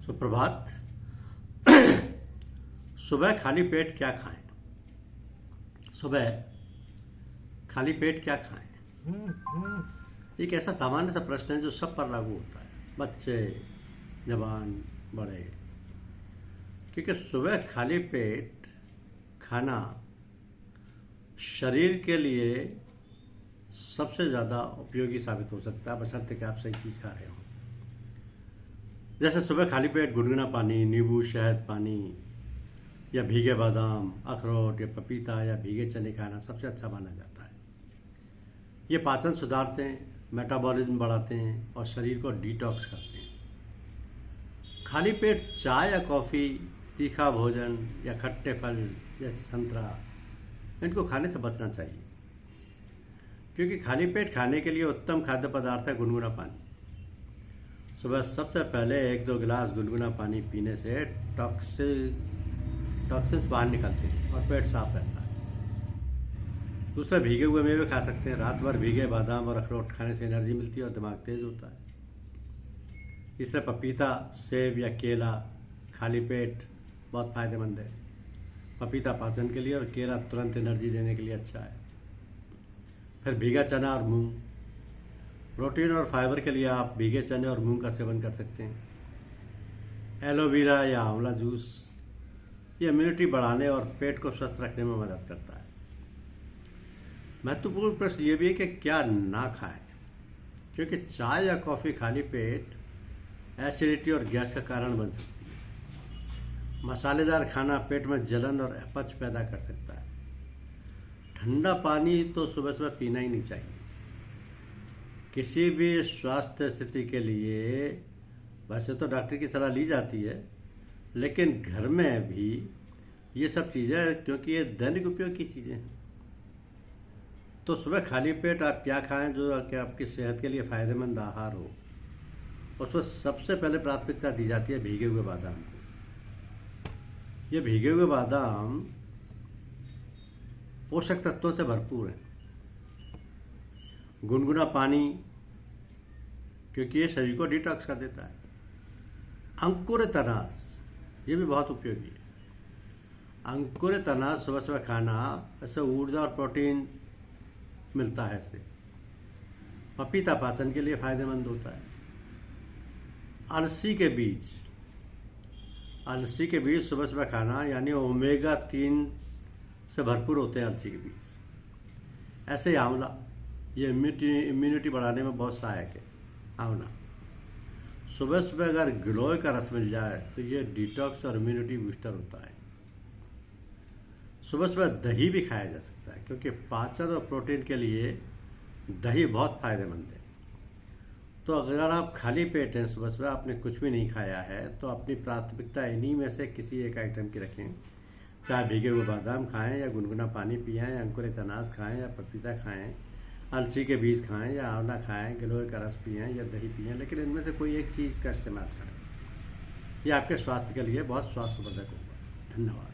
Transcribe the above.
सुप्रभात। सुबह खाली पेट क्या खाएं? सुबह खाली पेट क्या खाएं? एक ऐसा सामान्य सा प्रश्न है जो सब पर लागू होता है, बच्चे, जवान, बड़े। क्योंकि सुबह खाली पेट खाना शरीर के लिए सबसे ज़्यादा उपयोगी साबित हो सकता है, बशर्ते कि आप सही चीज़ खा रहे हो। जैसे सुबह खाली पेट गुनगुना पानी, नींबू, शहद पानी या भीगे बादाम, अखरोट या पपीता या भीगे चने खाना सबसे अच्छा माना जाता है। ये पाचन सुधारते हैं, मेटाबॉलिज्म बढ़ाते हैं और शरीर को डिटॉक्स करते हैं। खाली पेट चाय या कॉफ़ी, तीखा भोजन या खट्टे फल जैसे संतरा, इनको खाने से बचना चाहिए, क्योंकि खाली पेट खाने के लिए उत्तम खाद्य पदार्थ है गुनगुना पानी। सुबह सबसे पहले 1-2 गिलास गुनगुना पानी पीने से टॉक्सिन्स बाहर निकलते हैं और पेट साफ रहता है। दूसरा, भीगे हुए मेवे खा सकते हैं। रात भर भीगे बादाम और अखरोट खाने से एनर्जी मिलती है और दिमाग तेज होता है। तीसरा, पपीता, सेब या केला खाली पेट बहुत फायदेमंद है। पपीता पाचन के लिए और केला तुरंत एनर्जी देने के लिए अच्छा है। फिर भीगा चना और मूंग, प्रोटीन और फाइबर के लिए आप भीगे चने और मूंग का सेवन कर सकते हैं। एलोवेरा या आंवला जूस, ये इम्यूनिटी बढ़ाने और पेट को स्वस्थ रखने में मदद करता है। महत्वपूर्ण प्रश्न ये भी है कि क्या ना खाएं, क्योंकि चाय या कॉफ़ी खाली पेट एसिडिटी और गैस का कारण बन सकती है। मसालेदार खाना पेट में जलन और अपच पैदा कर सकता है। ठंडा पानी तो सुबह सुबह पीना ही नहीं चाहिए। किसी भी स्वास्थ्य स्थिति के लिए वैसे तो डॉक्टर की सलाह ली जाती है, लेकिन घर में भी ये सब चीज़ें, क्योंकि ये दैनिक उपयोग की चीज़ें हैं। तो सुबह खाली पेट आप क्या खाएं जो कि आपकी सेहत के लिए फ़ायदेमंद आहार हो। उसमें सबसे पहले प्राथमिकता दी जाती है भीगे हुए बादाम को। ये भीगे हुए बादाम पोषक तत्वों से भरपूर हैं। गुनगुना पानी, क्योंकि ये शरीर को डिटॉक्स कर देता है। अंकुरित अनाज, ये भी बहुत उपयोगी है। अंकुरित अनाज सुबह सुबह खाना, इससे ऊर्जा और प्रोटीन मिलता है इससे। पपीता पाचन के लिए फायदेमंद होता है। अलसी के बीज, सुबह सुबह खाना, यानी ओमेगा 3 से भरपूर होते हैं अलसी के बीज। ऐसे ही आंवला, ये इम्यूनिटी बढ़ाने में बहुत सहायक है। आंवला सुबह सुबह अगर गिलोय का रस मिल जाए तो ये डिटॉक्स और इम्यूनिटी बूस्टर होता है। सुबह सुबह दही भी खाया जा सकता है, क्योंकि पाचन और प्रोटीन के लिए दही बहुत फायदेमंद है। तो अगर आप खाली पेट हैं, सुबह सुबह आपने कुछ भी नहीं खाया है, तो अपनी प्राथमिकता इन्हीं में से किसी एक आइटम की रखें। चाहे भीगे हुए बादाम खाएं या गुनगुना पानी पिएं या अंकुरित अनाज खाएं या पपीता खाएं, अलसी के बीज खाएं या आंवला खाएं, गिलोय का रस पिएं या दही पिएं, लेकिन इनमें से कोई एक चीज़ का इस्तेमाल करें। ये आपके स्वास्थ्य के लिए बहुत स्वास्थ्यवर्धक होगा। धन्यवाद।